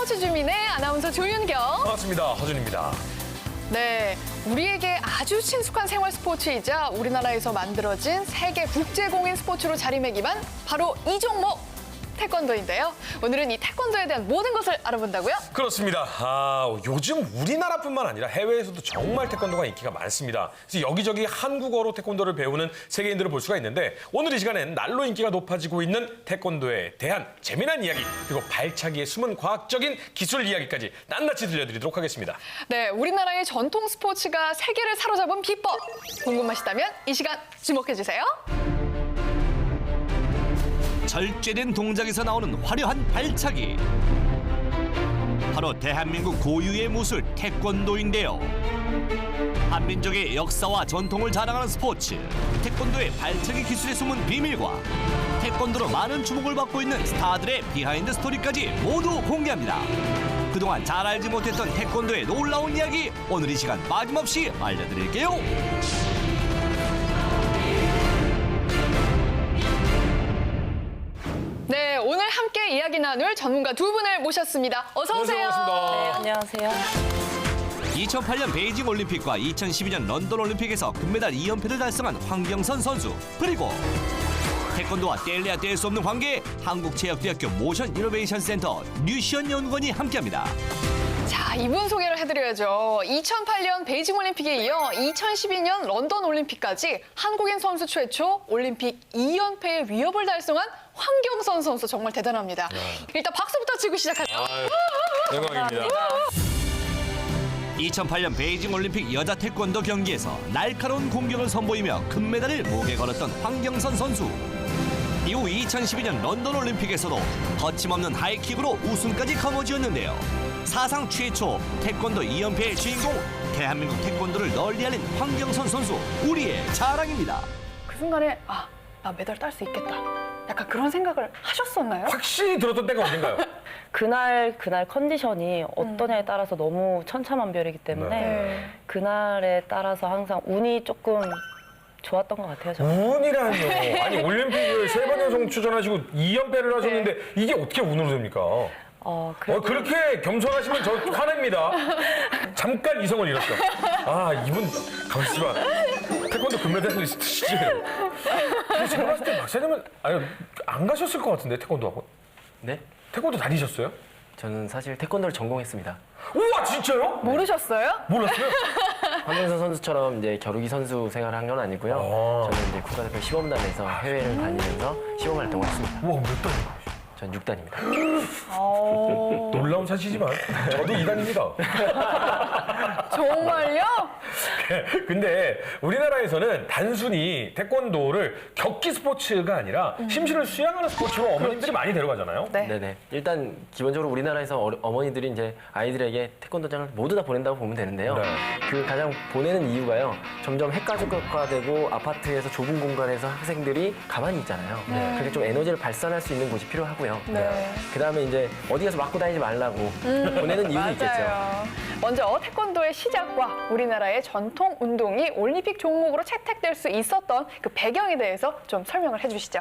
스포츠 주민의 아나운서 조윤경. 반갑습니다. 허준입니다. 네, 우리에게 아주 친숙한 생활 스포츠이자 우리나라에서 만들어진 세계 국제공인 스포츠로 자리매김한 바로 이 종목, 태권도인데요. 오늘은 이 태권도에 대한 모든 것을 알아본다고요? 그렇습니다. 요즘 우리나라뿐만 아니라 해외에서도 정말 태권도가 인기가 많습니다. 그래서 여기저기 한국어로 태권도를 배우는 세계인들을 볼 수가 있는데 오늘 이 시간엔 날로 인기가 높아지고 있는 태권도에 대한 재미난 이야기 그리고 발차기의 숨은 과학적인 기술 이야기까지 낱낱이 들려드리도록 하겠습니다. 네, 우리나라의 전통 스포츠가 세계를 사로잡은 비법 궁금하시다면 이 시간 주목해주세요. 절제된 동작에서 나오는 화려한 발차기. 바로 대한민국 고유의 무술 태권도인데요. 한민족의 역사와 전통을 자랑하는 스포츠 태권도의 발차기 기술에 숨은 비밀과 태권도로 많은 주목을 받고 있는 스타들의 비하인드 스토리까지 모두 공개합니다. 그동안 잘 알지 못했던 태권도의 놀라운 이야기 오늘 이 시간 빠짐없이 알려드릴게요. 네, 오늘 함께 이야기 나눌 전문가 두 분을 모셨습니다. 어서 오세요. 안녕하세요. 안녕하세요. 2008년 베이징 올림픽과 2012년 런던 올림픽에서 금메달 2연패를 달성한 황경선 선수, 그리고 태권도와 뗄래야 뗄 수 없는 관계 한국체육대학교 모션 이노베이션 센터 류시연 연구원이 함께합니다. 자, 이분 소개를 해드려야죠. 2008년 베이징 올림픽에 이어 2012년 런던 올림픽까지 한국인 선수 최초 올림픽 2연패의 위협을 달성한 황경선 선수 정말 대단합니다. 일단 박수부터 치고 시작할게요. 영광입니다. 2008년 베이징 올림픽 여자 태권도 경기에서 날카로운 공격을 선보이며 금메달을 목에 걸었던 황경선 선수. 이후 2012년 런던 올림픽에서도 거침없는 하이킥으로 우승까지 거머쥐었는데요. 사상 최초 태권도 2연패의 주인공, 대한민국 태권도를 널리 알린 황경선 선수, 우리의 자랑입니다. 그 순간에 나 메달 딸 수 있겠다. 약간 그런 생각을 하셨었나요? 확실히 들었던 때가 언젠가요? 그날 컨디션이 어떠냐에 따라서 너무 천차만별이기 때문에 네. 그날에 따라서 항상 운이 조금 좋았던 것 같아요. 저는. 운이라뇨. 아니 올림픽을 3번 연속 출전하시고 2연패를 하셨는데 이게 어떻게 운으로 됩니까? 그렇게 겸손하시면 저 화냅니다. 잠깐 이성을 잃었어. 이분 잠시만. 태권도 금메달이 있으시지. 근데 제가 봤을 때 박사님은 안 가셨을 것 같은데 태권도 학원. 네? 태권도 다니셨어요? 저는 사실 태권도를 전공했습니다. 우와 진짜요? 모르셨어요? 몰랐어요? 황경선 선수처럼 이제 겨루기 선수 생활을 한 건 아니고요. 저는 이제 국가대표 시범단에서 해외를 다니면서 시범 활동을 했습니다. 우와 몇 단이요? 전 6단입니다. 놀라운 사실이지만 저도 2단입니다. 정말요? 근데 우리나라에서는 단순히 태권도를 격기 스포츠가 아니라 심신을 수양하는 스포츠로 어머님들이 많이 데려가잖아요. 네. 네네. 일단 기본적으로 우리나라에서 어머니들이 이제 아이들에게 태권도장을 모두 다 보낸다고 보면 되는데요. 네. 그 가장 보내는 이유가요. 점점 핵가족화되고 아파트에서 좁은 공간에서 학생들이 가만히 있잖아요. 그렇게 좀 에너지를 발산할 수 있는 곳이 필요하고요. 네. 그다음에 이제 어디 가서 맞고 다니지 말라고 보내는 이유도 있겠죠. 맞아요. 먼저 태권도의 시작과 우리나라의 전통 운동이 올림픽 종목으로 채택될 수 있었던 그 배경에 대해서 좀 설명을 해주시죠.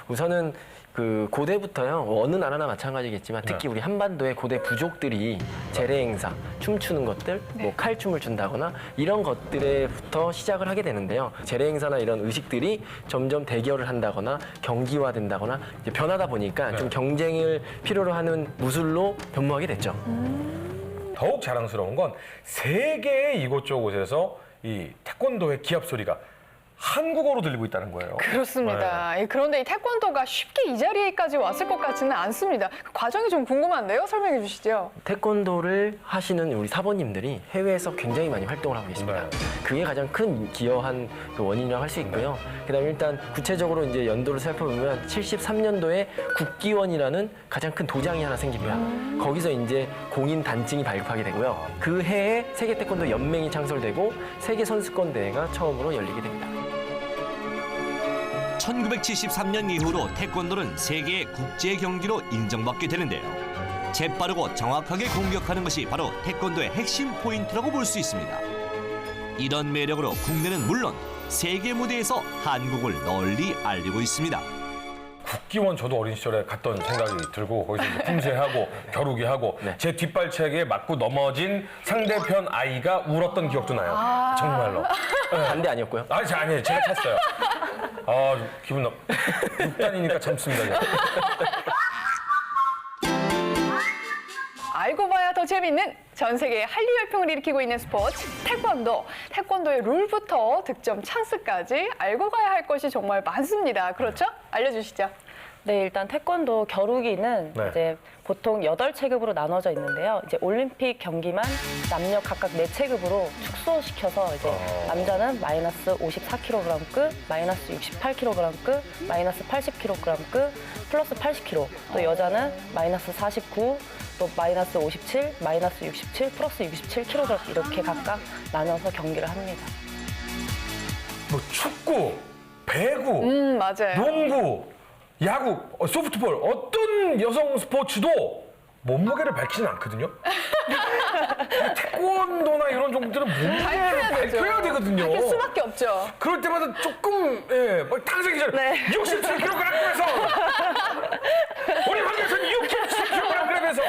우선은 그 고대부터요. 어느 나라나 마찬가지겠지만 특히 우리 한반도의 고대 부족들이 재래 행사, 춤추는 것들, 뭐 칼춤을 춘다거나 이런 것들에부터 시작을 하게 되는데요. 재래 행사나 이런 의식들이 점점 대결을 한다거나 경기화된다거나 이제 변하다 보니까 좀 경쟁을 필요로 하는 무술로 변모하게 됐죠. 더욱 자랑스러운 건 세계의 이곳저곳에서 이 태권도의 기합 소리가 한국어로 들리고 있다는 거예요. 그렇습니다. 그런데 이 태권도가 쉽게 이 자리에까지 왔을 것 같지는 않습니다. 그 과정이 좀 궁금한데요. 설명해 주시죠. 태권도를 하시는 우리 사모님들이 해외에서 굉장히 많이 활동을 하고 계십니다. 네. 그게 가장 큰 기여한 그 원인이라고 할 수 있고요. 그다음에 일단 구체적으로 이제 연도를 살펴보면 73년도에 국기원이라는 가장 큰 도장이 하나 생깁니다. 거기서 이제 공인 단증이 발급하게 되고요. 그 해에 세계 태권도 연맹이 창설되고 세계 선수권 대회가 처음으로 열리게 됩니다. 1973년 이후로 태권도는 세계의 국제 경기로 인정받게 되는데요. 재빠르고 정확하게 공격하는 것이 바로 태권도의 핵심 포인트라고 볼 수 있습니다. 이런 매력으로 국내는 물론 세계 무대에서 한국을 널리 알리고 있습니다. 국기원 저도 어린 시절에 갔던 생각이 들고 거기서 이제 품새하고 겨루기 하고 네. 제 뒷발차기에 맞고 넘어진 상대편 아이가 울었던 기억도 나요. 정말로. 반대 아니었고요. 아니에요. 제가 찼어요. 아, 좀 기분 나. 6단이니까 참습니다. 제가. 알고 봐야 더 재밌는 전 세계의 한류 열풍을 일으키고 있는 스포츠 태권도. 태권도의 룰부터 득점 찬스까지 알고 가야 할 것이 정말 많습니다. 그렇죠? 알려주시죠. 네, 일단 태권도 겨루기는 네. 이제 보통 8체급으로 나눠져 있는데요. 이제 올림픽 경기만 남녀 각각 4체급으로 축소시켜서 이제 남자는 마이너스 54kg급, 마이너스 68kg급, 마이너스 80kg급, 플러스 80kg. 또 여자는 마이너스 49, 또 마이너스 57, 마이너스 67, 플러스 67kg 이렇게 각각 나눠서 경기를 합니다. 뭐 축구, 배구, 맞아요. 농구, 야구, 소프트볼 어떤 여성 스포츠도 몸무게를 밝히진 않거든요. 태권도나 이런 종목들은 몸무게를 밝혀야 되거든요. 밝힐 수밖에 없죠. 그럴 때마다 조금 막 탕색이 잘. 네. 67kg에서 우리 황교선 67kg에서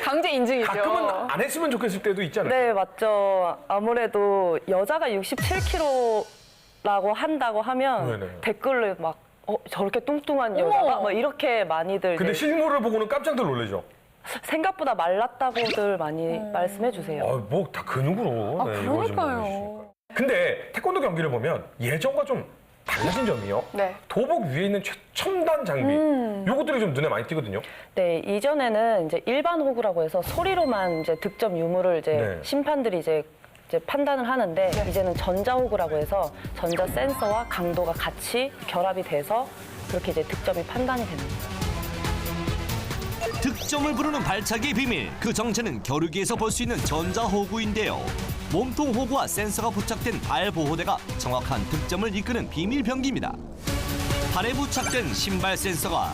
강제 인증이죠. 가끔은 안 했으면 좋겠을 때도 있잖아요. 네, 맞죠. 아무래도 여자가 67kg라고 한다고 하면 네네. 댓글로 막 저렇게 뚱뚱한 여자가 뭐 이렇게 많이들 근데 이제 실물을 보고는 깜짝들 놀라죠. 생각보다 말랐다고들 많이 말씀해 주세요. 뭐 다 근육으로 이루어진 그러니까요. 몸이시니까. 근데 태권도 경기를 보면 예전과 좀 달라진 점이요. 네. 도복 위에 있는 최첨단 장비, 요것들이 좀 눈에 많이 띄거든요. 네, 이전에는 이제 일반 호구라고 해서 소리로만 이제 득점 유무를 이제 네. 심판들이 이제 판단을 하는데 이제는 전자호구라고 해서 전자 센서와 강도가 같이 결합이 돼서 그렇게 이제 득점이 판단이 됩니다. 득점을 부르는 발차기의 비밀, 그 정체는 겨루기에서 볼 수 있는 전자호구인데요. 몸통 호구와 센서가 부착된 발 보호대가 정확한 득점을 이끄는 비밀 병기입니다. 발에 부착된 신발 센서가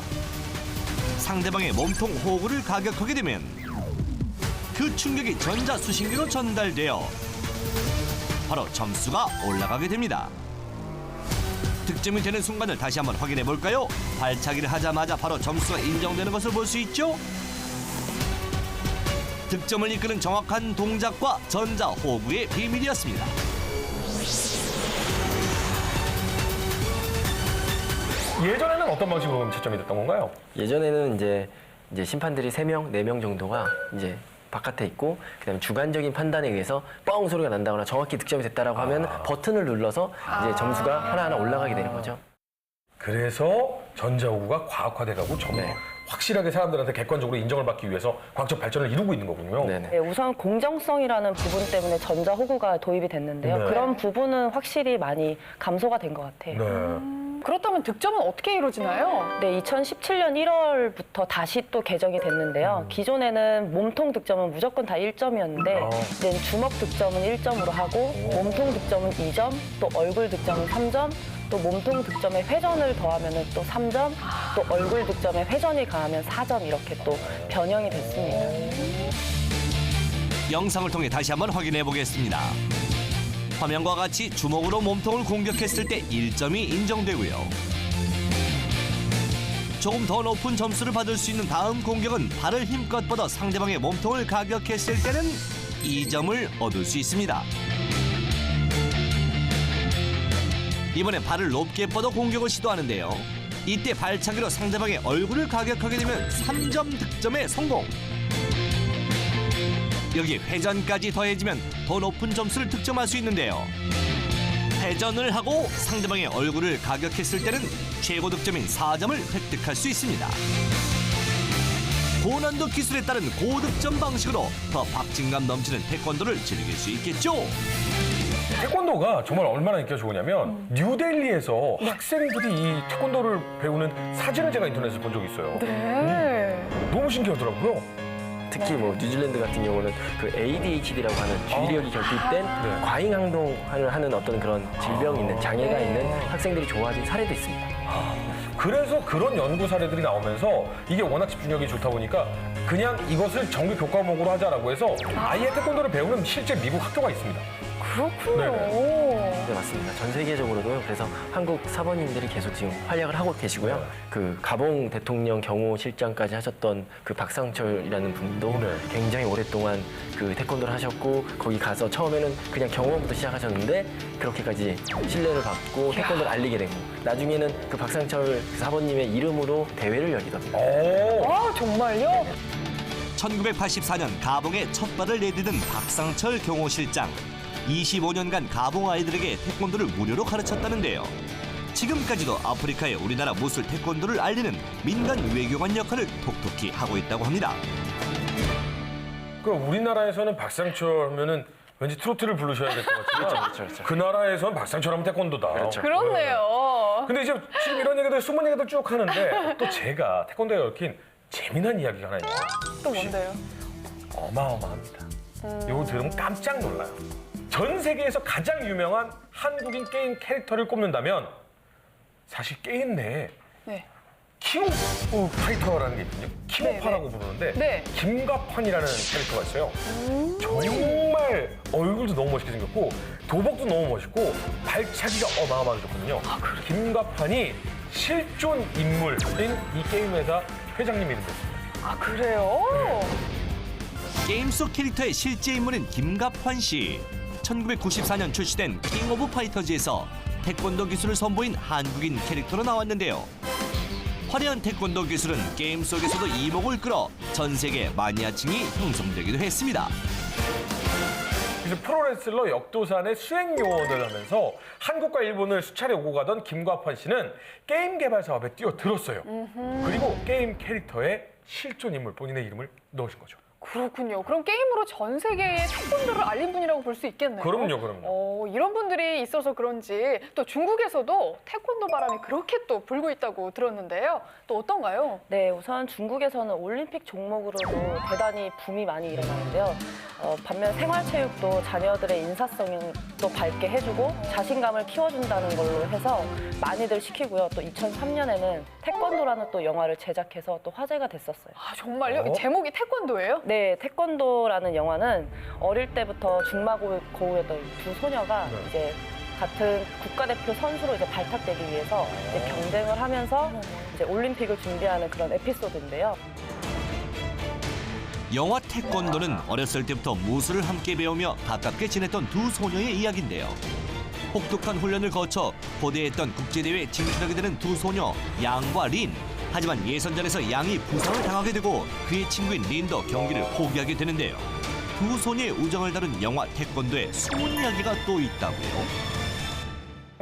상대방의 몸통 호구를 가격하게 되면 그 충격이 전자 수신기로 전달되어 바로 점수가 올라가게 됩니다. 득점이 되는 순간을 다시 한번 확인해 볼까요? 발차기를 하자마자 바로 점수가 인정되는 것을 볼 수 있죠? 득점을 이끄는 정확한 동작과 전자 호구의 비밀이었습니다. 예전에는 어떤 방식으로 채점이 됐던 건가요? 예전에는 이제 심판들이 3명, 4명 정도가 이제 바깥에 있고 그다음에 주관적인 판단에 의해서 뻥 소리가 난다거나 정확히 득점이 됐다라고 하면 버튼을 눌러서 이제 점수가 하나하나 올라가게 되는 거죠. 그래서 전자호구가 과학화돼가고 네. 확실하게 사람들한테 객관적으로 인정을 받기 위해서 과학적 발전을 이루고 있는 거군요. 네네. 네, 우선 공정성이라는 부분 때문에 전자호구가 도입이 됐는데요. 네. 그런 부분은 확실히 많이 감소가 된 것 같아요. 네. 그렇다면 득점은 어떻게 이루어지나요? 네, 2017년 1월부터 다시 또 개정이 됐는데요. 기존에는 몸통 득점은 무조건 다 1점이었는데 이제 주먹 득점은 1점으로 하고 몸통 득점은 2점, 또 얼굴 득점은 3점, 또 몸통 득점에 회전을 더하면 또 3점, 또 얼굴 득점에 회전이 가하면 4점 이렇게 또 변형이 됐습니다. 영상을 통해 다시 한번 확인해 보겠습니다. 화면과 같이 주먹으로 몸통을 공격했을 때 1점이 인정되고요. 조금 더 높은 점수를 받을 수 있는 다음 공격은 발을 힘껏 뻗어 상대방의 몸통을 가격했을 때는 2점을 얻을 수 있습니다. 이번엔 발을 높게 뻗어 공격을 시도하는데요. 이때 발차기로 상대방의 얼굴을 가격하게 되면 3점 득점에 성공. 여기 회전까지 더해지면 더 높은 점수를 득점할 수 있는데요. 회전을 하고 상대방의 얼굴을 가격했을 때는 최고 득점인 4점을 획득할 수 있습니다. 고난도 기술에 따른 고득점 방식으로 더 박진감 넘치는 태권도를 즐길 수 있겠죠. 태권도가 정말 얼마나 인기가 좋으냐면 뉴델리에서 학생들이 이 태권도를 배우는 사진을 제가 인터넷에서 본 적이 있어요. 네. 너무 신기하더라고요. 특히 뭐 뉴질랜드 같은 경우는 그 ADHD라고 하는 주의력이 결핍된 과잉 행동을 하는 어떤 그런 질병이 있는 장애가 있는 학생들이 좋아진 사례도 있습니다. 그래서 그런 연구 사례들이 나오면서 이게 워낙 집중력이 좋다 보니까 그냥 이것을 정규 교과목으로 하자라고 해서 아예 태권도를 배우는 실제 미국 학교가 있습니다. 그렇군요. 네, 맞습니다. 전 세계적으로도요. 그래서 한국 사범님들이 계속 지금 활약을 하고 계시고요. 그 가봉 대통령 경호실장까지 하셨던 그 박상철이라는 분도 네. 굉장히 오랫동안 그 태권도를 하셨고 거기 가서 처음에는 그냥 경호부터 시작하셨는데 그렇게까지 신뢰를 받고 태권도를 알리게 되고 나중에는 그 박상철 사범님의 이름으로 대회를 열리더군요. 아, 정말요? 1984년 가봉에 첫 발을 내디딘 박상철 경호실장. 25년간 가봉 아이들에게 태권도를 무료로 가르쳤다는데요. 지금까지도 아프리카에 우리나라 무술 태권도를 알리는 민간 외교관 역할을 톡톡히 하고 있다고 합니다. 그 우리나라에서는 박상철 하면은 왠지 트로트를 부르셔야 될 것 같지만 그렇죠. 그 나라에서는 박상철 하면 태권도다. 그렇죠. 그렇네요. 근데 이제 지금 이런 얘기들 숨은 얘기들 쭉 하는데 또 제가 태권도에 얽힌 재미난 이야기가 하나 있네요. 또 뭔데요? 어마어마합니다. 이거 들으면 깜짝 놀라요. 전 세계에서 가장 유명한 한국인 게임 캐릭터를 꼽는다면 사실 게임 내에 네. 킹 오브 파이터라는 게 있거든요. 킹오파라고 부르는데 네. 김갑환이라는 캐릭터가 있어요. 정말 얼굴도 너무 멋있게 생겼고 도복도 너무 멋있고 발차기가 어마어마하게 좋거든요. 김갑환이 실존 인물인 이 게임 회사 회장님 이름 됐습니다. 아, 그래요? 게임 속 캐릭터의 실제 인물인 김갑환 씨. 1994년 출시된 킹 오브 파이터즈에서 태권도 기술을 선보인 한국인 캐릭터로 나왔는데요. 화려한 태권도 기술은 게임 속에서도 이목을 끌어 전 세계 마니아층이 형성되기도 했습니다. 그래서 프로레슬러 역도산의 수행 요원을 하면서 한국과 일본을 수차례 오고 가던 김갑환 씨는 게임 개발 사업에 뛰어들었어요. 그리고 게임 캐릭터에 실존 인물 본인의 이름을 넣으신 거죠. 그렇군요. 그럼 게임으로 전 세계에 태권도를 알린 분이라고 볼 수 있겠네요. 그럼요. 이런 분들이 있어서 그런지 또 중국에서도 태권도 바람이 그렇게 또 불고 있다고 들었는데요. 또 어떤가요? 네, 우선 중국에서는 올림픽 종목으로도 대단히 붐이 많이 일어나는데요. 반면 생활체육도 자녀들의 인사성도 밝게 해주고 자신감을 키워준다는 걸로 해서 많이들 시키고요. 또 2003년에는 태권도라는 또 영화를 제작해서 또 화제가 됐었어요. 아, 정말요? 제목이 태권도예요? 네, 태권도라는 영화는 어릴 때부터 중마고우였던 두 소녀가 이제 같은 국가대표 선수로 이제 발탁되기 위해서 이제 경쟁을 하면서 이제 올림픽을 준비하는 그런 에피소드인데요. 영화 태권도는 어렸을 때부터 무술을 함께 배우며 가깝게 지냈던 두 소녀의 이야기인데요. 혹독한 훈련을 거쳐 고대했던 국제대회에 진출하게 되는 두 소녀 양과 린. 하지만 예선전에서 양이 부상을 당하게 되고 그의 친구인 린도 경기를 포기하게 되는데요. 두 소녀의 우정을 다룬 영화 태권도에 숨은 이야기가 또 있다고요.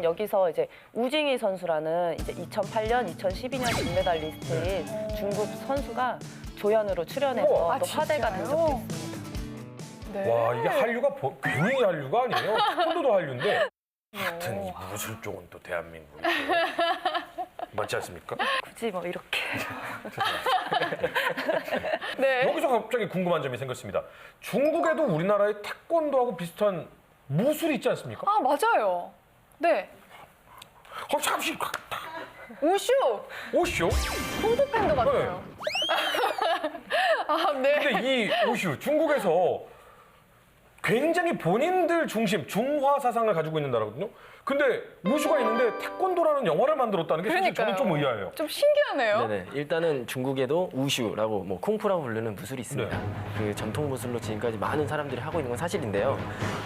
여기서 이제 우징이 선수라는 이제 2008년, 2012년 금메달리스트인 중국 선수가 조연으로 출연해서 우와, 또 화제가 된 적도 진짜요? 있습니다. 네. 와 이게 한류가 괜히 한류가 아니에요. 태권도도 한류인데 하여튼 이 무술 쪽은 또 대한민국이 맞지 않습니까? 굳이 뭐 이렇게. 네. 여기서 갑자기 궁금한 점이 생겼습니다. 중국에도 우리나라의 태권도하고 비슷한 무술이 있지 않습니까? 아, 맞아요. 네. 잠시 우슈! 오쇼? 쿵푸팬더 같아요. 아, 네. 근데 이 오슈 중국에서 굉장히 본인들 중심 중화 사상을 가지고 있는 나라거든요. 근데 우슈가 있는데 태권도라는 영화를 만들었다는 게 사실 저는 좀 의아해요. 좀 신기하네요. 네네. 일단은 중국에도 우슈라고 뭐 쿵푸라고 부르는 무술이 있습니다. 네. 그 전통 무술로 지금까지 많은 사람들이 하고 있는 건 사실인데요.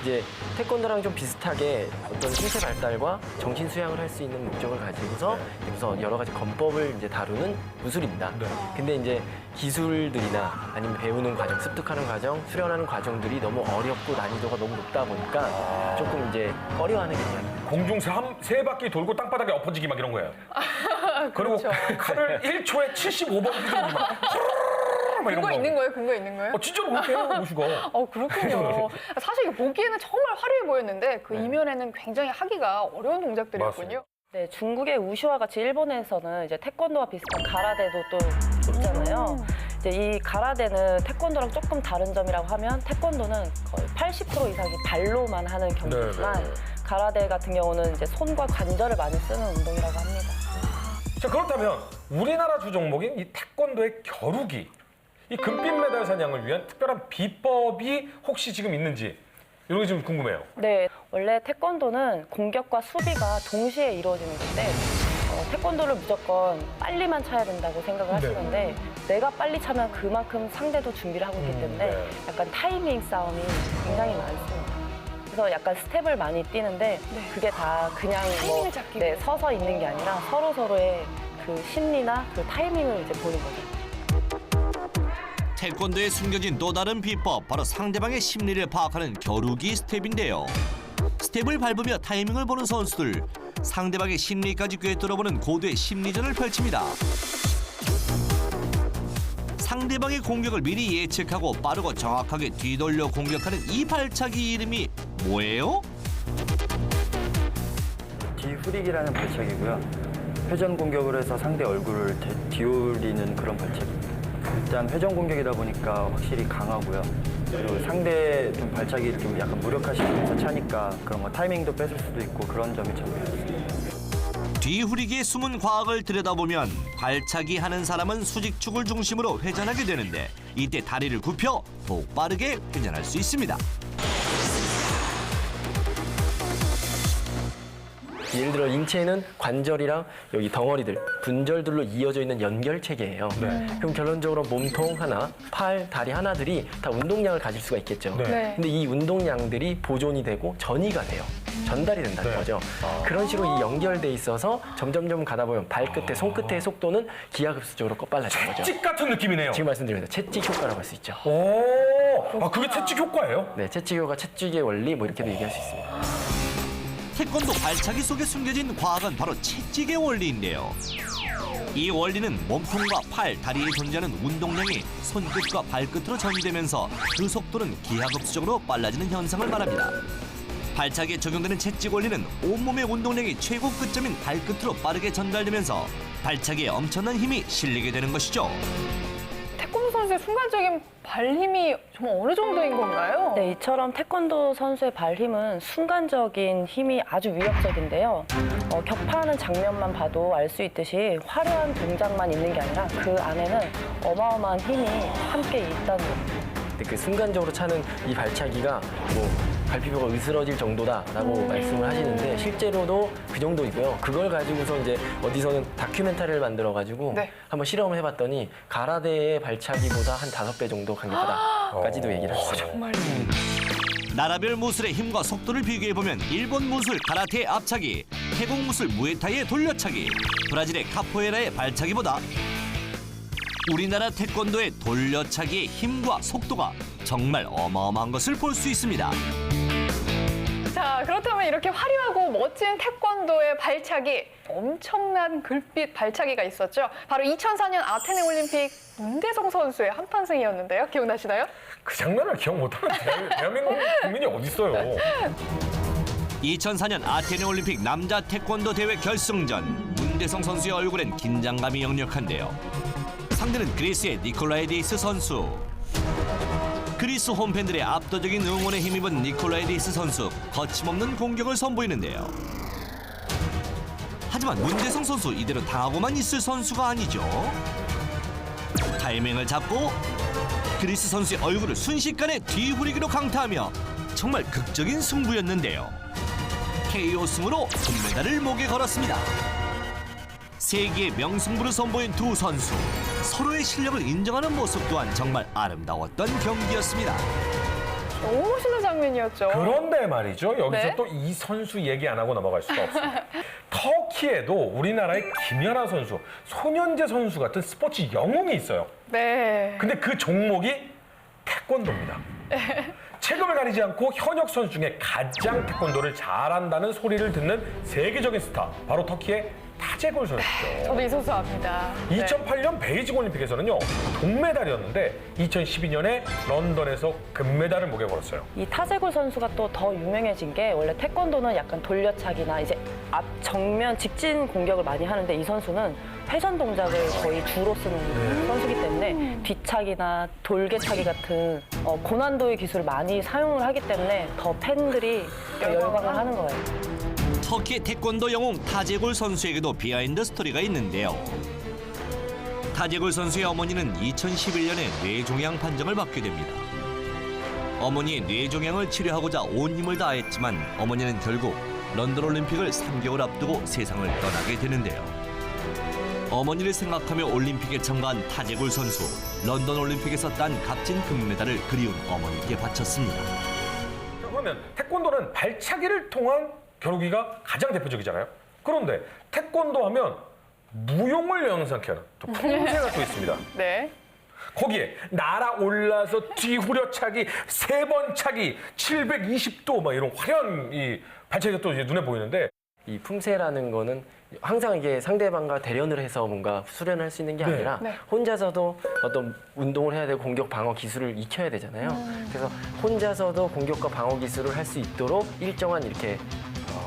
이제 태권도랑 좀 비슷하게 어떤 신체 발달과 정신 수양을 할 수 있는 목적을 가지고서 여기서 여러 가지 권법을 이제 다루는 무술입니다. 네. 근데 이제 기술들이나 아니면 배우는 과정, 습득하는 과정, 수련하는 과정들이 너무 어렵고 난이도가 너무 높다 보니까 조금 이제 꺼려하는 경향이. 공중 세 바퀴 돌고 땅바닥에 엎어지기 막 이런 거예요. 그리고 그렇죠. 칼을 1초에 75번 휘두르고 막 이런 근거 거. 있는 거예요? 근거 있는 거예요? 진짜로 그렇게 해요, 우슈가. 그렇군요. 사실 이게 보기에는 정말 화려해 보였는데 그 이면에는 굉장히 하기가 어려운 동작들이었군요. 네, 중국의 우슈와 같이 일본에서는 이제 태권도와 비슷한 가라데도 또 있잖아요. 이제 이 가라데는 태권도랑 조금 다른 점이라고 하면 태권도는 거의 80% 이상이 발로만 하는 경기지만 네. 가라데 같은 경우는 이제 손과 관절을 많이 쓰는 운동이라고 합니다. 자, 그렇다면 우리나라 주 종목인 이 태권도의 겨루기, 이 금빛 메달 사냥을 위한 특별한 비법이 혹시 지금 있는지 이런 게 좀 궁금해요. 네, 원래 태권도는 공격과 수비가 동시에 이루어지는 건데 태권도를 무조건 빨리만 차야 된다고 생각을 하시는데 내가 빨리 차면 그만큼 상대도 준비를 하고 있기 때문에 네. 약간 타이밍 싸움이 굉장히 많습니다. 그래서 약간 스텝을 많이 뛰는데 그게 다 그냥 타이밍을 잡기 네, 위해서. 서서 있는 게 아니라 서로서로의 그 심리나 그 타이밍을 이제 보는 거죠. 태권도에 숨겨진 또 다른 비법, 바로 상대방의 심리를 파악하는 겨루기 스텝인데요. 스텝을 밟으며 타이밍을 보는 선수들, 상대방의 심리까지 꿰뚫어보는 고도의 심리전을 펼칩니다. 상대방의 공격을 미리 예측하고 빠르고 정확하게 뒤돌려 공격하는 이 발차기 이름이 뭐예요? 뒤후리기라는 발차기고요. 회전 공격을 해서 상대 얼굴을 뒤올리는 그런 발차기입니다. 일단 회전 공격이다 보니까 확실히 강하고요. 그리고 상대 좀 발차기를 좀 약간 무력화시키면서 차니까 그런 거 타이밍도 뺏을 수도 있고 그런 점이 장점이었습니다. 뒤후리기의 숨은 과학을 들여다보면 발차기 하는 사람은 수직축을 중심으로 회전하게 되는데 이때 다리를 굽혀 더욱 빠르게 회전할 수 있습니다. 예를 들어 인체는 관절이랑 여기 덩어리들, 분절들로 이어져 있는 연결 체계예요. 그럼 결론적으로 몸통 하나, 팔, 다리 하나들이 다 운동량을 가질 수가 있겠죠. 네. 근데 이 운동량들이 보존이 되고 전이가 돼요. 전달이 된다는 거죠. 그런 식으로 이 연결돼 있어서 점점점 가다 보면 발끝에, 손끝의 속도는 기하급수적으로 빨라지는 거죠. 찍 같은 느낌이네요. 지금 말씀드린 채찍 효과라고 할 수 있죠. 오, 그게 채찍 효과예요? 네, 채찍 효과, 채찍의 원리 뭐 이렇게도 얘기할 수 있습니다. 태권도 발차기 속에 숨겨진 과학은 바로 채찍의 원리인데요. 이 원리는 몸통과 팔, 다리에 존재하는 운동량이 손끝과 발끝으로 전이되면서 그 속도는 기하급수적으로 빨라지는 현상을 말합니다. 발차기에 적용되는 채찍 원리는 온몸의 운동량이 최고 끝점인 발끝으로 빠르게 전달되면서 발차기에 엄청난 힘이 실리게 되는 것이죠. 태권도 선수의 순간적인 발 힘이 정말 어느 정도인 건가요? 네, 이처럼 태권도 선수의 발 힘은 순간적인 힘이 아주 위협적인데요. 격파하는 장면만 봐도 알 수 있듯이 화려한 동작만 있는 게 아니라 그 안에는 어마어마한 힘이 함께 있다는 겁니다. 근데 그 순간적으로 차는 이 발차기가 뭐 갈피뼈가 으스러질 정도다라고 말씀을 하시는데 실제로도 그 정도이고요. 그걸 가지고서 이제 어디서는 다큐멘터리를 만들어가지고 네. 한번 실험을 해봤더니 가라데의 발차기보다 한 5배 정도 강력하다까지도 얘기를 했어요. 정말. 나라별 무술의 힘과 속도를 비교해보면 일본 무술 가라테의 앞차기, 태국 무술 무에타이의 돌려차기, 브라질의 카포에라의 발차기보다 우리나라 태권도의 돌려차기의 힘과 속도가 정말 어마어마한 것을 볼 수 있습니다. 자, 그렇다면 이렇게 화려하고 멋진 태권도의 발차기, 엄청난 글빛 발차기가 있었죠. 바로 2004년 아테네 올림픽 문대성 선수의 한판승이었는데요. 기억나시나요? 그 장면을 기억 못하는 대한민국 국민이 어딨어요. 2004년 아테네 올림픽 남자 태권도 대회 결승전, 문대성 선수의 얼굴엔 긴장감이 역력한데요. 상대는 그리스의 니콜라이디스 선수. 그리스 홈팬들의 압도적인 응원에 힘입은 니콜라이디스 선수, 거침없는 공격을 선보이는데요. 하지만 문대성 선수 이대로 당하고만 있을 선수가 아니죠. 타이밍을 잡고 그리스 선수의 얼굴을 순식간에 뒤후리기로 강타하며 정말 극적인 승부였는데요. KO 승으로 금메달을 목에 걸었습니다. 세계의 명승부를 선보인 두 선수, 서로의 실력을 인정하는 모습 또한 정말 아름다웠던 경기였습니다. 너무 멋있는 장면이었죠. 그런데 말이죠. 여기서 네? 또 이 선수 얘기 안 하고 넘어갈 수가 없습니다. 터키에도 우리나라의 김연아 선수, 손현재 선수 같은 스포츠 영웅이 있어요. 네. 근데 그 종목이 태권도입니다. 체급을 가리지 않고 현역 선수 중에 가장 태권도를 잘한다는 소리를 듣는 세계적인 스타, 바로 터키의 타제골 선수죠. 저도 이 선수 압니다. 네. 2008년 베이징 올림픽에서는요, 동메달이었는데 2012년에 런던에서 금메달을 목에 걸었어요. 이 타제골 선수가 또 더 유명해진 게 원래 태권도는 약간 돌려차기나 이제 앞 정면 직진 공격을 많이 하는데 이 선수는 회전 동작을 거의 주로 쓰는 선수이기 때문에 뒤차기나 돌개차기 같은 고난도의 기술을 많이 사용을 하기 때문에 더 팬들이 열광을 하는 거예요. 터키의 태권도 영웅 타제골 선수에게도 비하인드 스토리가 있는데요. 타제골 선수의 어머니는 2011년에 뇌종양 판정을 받게 됩니다. 어머니의 뇌종양을 치료하고자 온 힘을 다했지만 어머니는 결국 런던 올림픽을 3개월 앞두고 세상을 떠나게 되는데요. 어머니를 생각하며 올림픽에 참가한 타제골 선수. 런던 올림픽에서 딴 값진 금메달을 그리운 어머니께 바쳤습니다. 그러면 태권도는 발차기를 통한 겨루기가 가장 대표적이잖아요. 그런데 태권도 하면 무용을 연상케 하는 또 품새가 또 있습니다. 네. 거기에 날아올라서 뒤후려차기, 3번 차기, 720도 막 이런 화려한 이 발차기가 또 이제 눈에 보이는데 이 품새라는 거는 항상 이게 상대방과 대련을 해서 뭔가 수련할 수 있는 게 네. 아니라 네. 혼자서도 어떤 운동을 해야 되고 공격 방어 기술을 익혀야 되잖아요. 그래서 혼자서도 공격과 방어 기술을 할 수 있도록 일정한 이렇게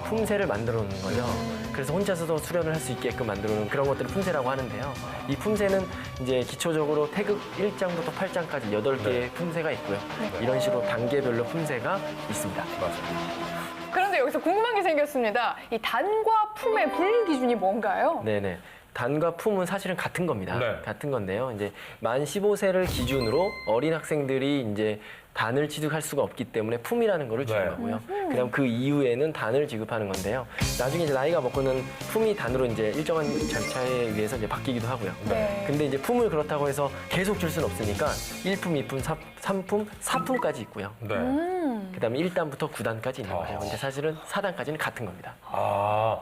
품새를 만들어 놓는 거죠. 그래서 혼자서도 수련을 할 수 있게끔 만들어 놓은 그런 것들을 품새라고 하는데요. 이 품새는 이제 기초적으로 태극 1장부터 8장까지 8개의 품새가 있고요. 이런 식으로 단계별로 품새가 있습니다. 그런데 여기서 궁금한 게 생겼습니다. 이 단과 품의 분류 기준이 뭔가요? 네네. 단과 품은 사실은 같은 겁니다. 네. 같은 건데요. 이제 만 15세를 기준으로 어린 학생들이 이제 단을 취득할 수가 없기 때문에 품이라는 거를 지급하고요. 그다음 그 이후에는 단을 지급하는 건데요. 나중에 이제 나이가 먹고는 품이 단으로 이제 일정한 절차에 의해서 이제 바뀌기도 하고요. 네. 근데 이제 품을 그렇다고 해서 계속 줄 수는 없으니까 1품, 2품, 3품, 4품까지 있고요. 네. 그다음에 1단부터 9단까지 있는 거죠. 근데 사실은 4단까지는 같은 겁니다. 아,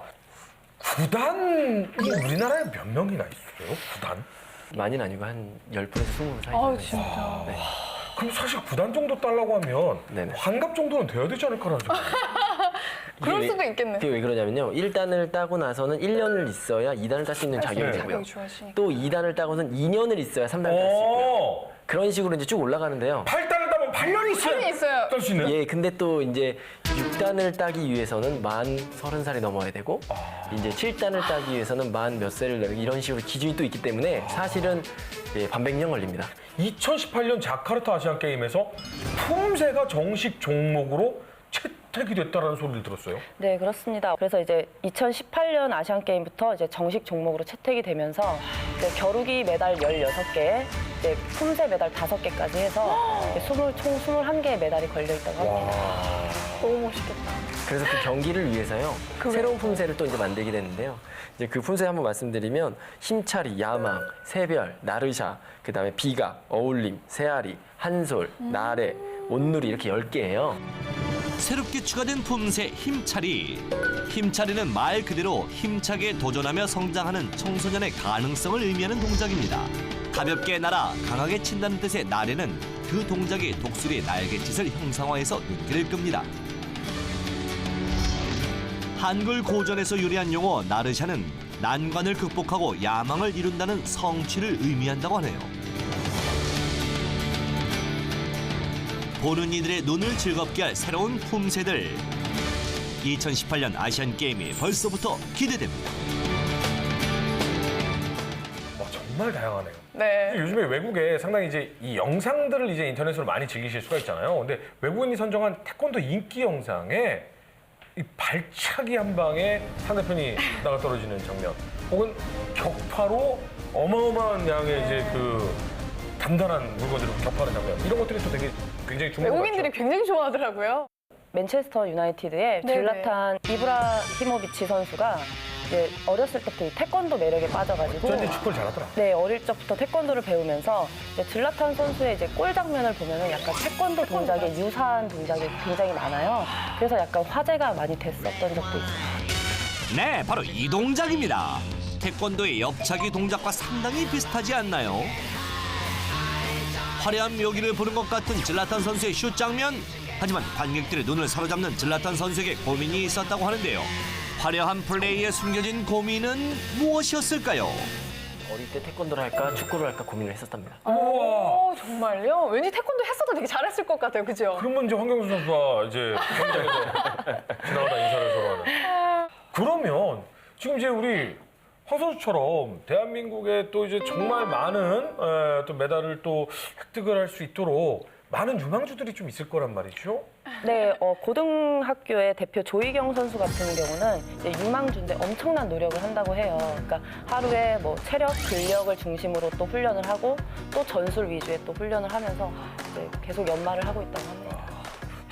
구단이 우리나라에 몇 명이나 있어요? 구단? 많이는 아니고 한 10분에서 20분 사이. 아, 정도 진짜. 있어요. 네. 그럼 사실 구단 정도 달라고 하면 네네. 환갑 정도는 돼야 되지 않을까라는 생각. 그럴 이게 수도 있겠네. 그게 왜 그러냐면요. 1단을 따고 나서는 1년을 있어야 2단을 딸 수 있는 자격이 네. 되고요. 자격이 좋아지니까. 또 2단을 따고는 2년을 있어야 3단을 딸 수 있고요. 오, 그런 식으로 이제 쭉 올라가는데요. 8단을 따면 8년이 있어야 8년이 있어요. 딸 수 있는? 예, 근데 또 이제 6단을 따기 위해서는 만 30살이 넘어야 되고 이제 7단을 따기 위해서는 만 몇 세를 내고 이런 식으로 기준이 또 있기 때문에 사실은 예, 반백년 걸립니다. 2018년 자카르타 아시안 게임에서 품새가 정식 종목으로 채택이 됐다라는 소리를 들었어요. 네, 그렇습니다. 그래서 이제 2018년 아시안 게임부터 이제 정식 종목으로 채택이 되면서 이제 겨루기 메달 16개, 이제 품새 메달 5개까지 해서 이제 총 21개의 메달이 걸려 있다고 합니다. 너무 멋있겠다. 그래서 그 경기를 위해서요. 새로운 품새를 또 이제 만들게 됐는데요. 이제 그 품새 한번 말씀드리면 힘차리, 야망, 새별, 나르샤, 그다음에 비각, 어울림, 새아리, 한솔, 나래, 온누리 이렇게 10개예요. 새롭게 추가된 품새 힘차리. 힘차리는 말 그대로 힘차게 도전하며 성장하는 청소년의 가능성을 의미하는 동작입니다. 가볍게 날아 강하게 친다는 뜻의 나래는 그 동작이 독수리의 날갯짓을 형상화해서 눈길을 끕니다. 한글 고전에서 유래한 용어 나르샤는 난관을 극복하고 야망을 이룬다는 성취를 의미한다고 하네요. 보는 이들의 눈을 즐겁게 할 새로운 품새들. 2018년 아시안 게임이 벌써부터 기대됩니다. 와, 정말 다양하네요. 네. 요즘에 외국에 상당히 이제 이 영상들을 이제 인터넷으로 많이 즐기실 수가 있잖아요. 근데 외국인이 선정한 태권도 인기 영상에 이 발차기 한 방에 상대편이 나가 떨어지는 장면, 혹은 격파로 어마어마한 양의 이제 그 단단한 물건들을 격파하는 장면, 이런 것들이 또 되게 굉장히 주목을 외국인들이 받죠. 굉장히 좋아하더라고요. 맨체스터 유나이티드의 네네. 질라탄 이브라히모비치 선수가 이제 어렸을 때부터 이 태권도 매력에 빠져가지고 어쩐지 축구를 잘하더라. 네, 어릴 적부터 태권도를 배우면서 이제 질라탄 선수의 이제 골 장면을 보면은 약간 태권도 동작에 유사한 동작이 굉장히 많아요. 그래서 약간 화제가 많이 됐었던 적도 있어요. 네, 바로 이 동작입니다. 태권도의 옆차기 동작과 상당히 비슷하지 않나요? 화려한 묘기를 보는 것 같은 질라탄 선수의 슛 장면. 하지만 관객들의 눈을 사로잡는 질라탄 선수에게 고민이 있었다고 하는데요. 화려한 플레이에 숨겨진 고민은 무엇이었을까요? 어릴 때 태권도를 할까 축구를 할까 고민을 했었답니다. 오, 정말요? 왠지 태권도 했어도 되게 잘했을 것 같아요. 그죠? 그러면 이제 황경수 선수가 이제 경기장에서 지나가다 인사를 서로 하는. 그러면 지금 이제 우리 황 선수처럼 대한민국에 또 이제 정말 많은 또 메달을 또 획득을 할 수 있도록 많은 유망주들이 좀 있을 거란 말이죠. 네, 고등학교의 대표 조희경 선수 같은 경우는 이제 유망주인데 엄청난 노력을 한다고 해요. 그러니까 하루에 뭐 체력, 근력을 중심으로 또 훈련을 하고 또 전술 위주의 또 훈련을 하면서 이제 계속 연마를 하고 있다고 합니다.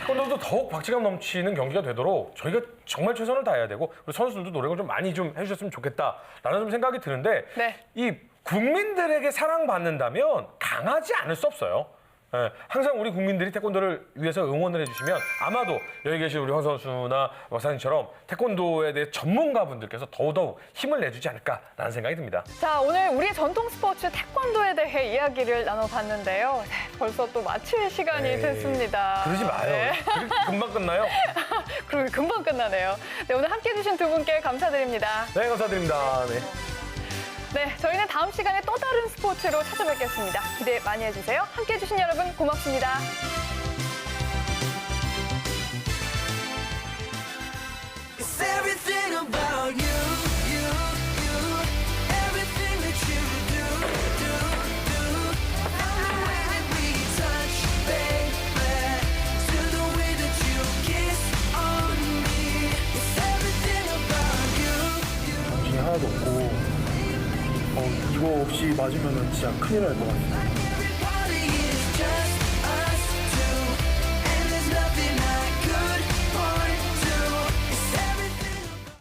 태권도도 더욱 박진감 넘치는 경기가 되도록 저희가 정말 최선을 다해야 되고 우리 선수들도 노력을 좀 많이 좀 해주셨으면 좋겠다라는 좀 생각이 드는데 네. 이 국민들에게 사랑받는다면 강하지 않을 수 없어요. 예, 항상 우리 국민들이 태권도를 위해서 응원을 해주시면 아마도 여기 계신 우리 황 선수나 박사님처럼 태권도에 대해 전문가분들께서 더더욱 힘을 내주지 않을까라는 생각이 듭니다. 자, 오늘 우리의 전통 스포츠 태권도에 대해 이야기를 나눠봤는데요. 네, 벌써 또 마칠 시간이 됐습니다. 그러지 마요. 네. 금방 끝나요. 그리고 금방 끝나네요. 네, 오늘 함께해 주신 두 분께 감사드립니다. 네, 감사드립니다. 네. 네, 저희는 다음 시간에 또 다른 스포츠로 찾아뵙겠습니다. 기대 많이 해주세요. 함께해 주신 여러분 고맙습니다. It's everything about you, you, you. Everything that you do. From the way that we touch, baby, to the way that you kiss on me. It's everything about you. 정신이 하나도 없고 이거 없이 맞으면 진짜 큰일 날 것 같아요.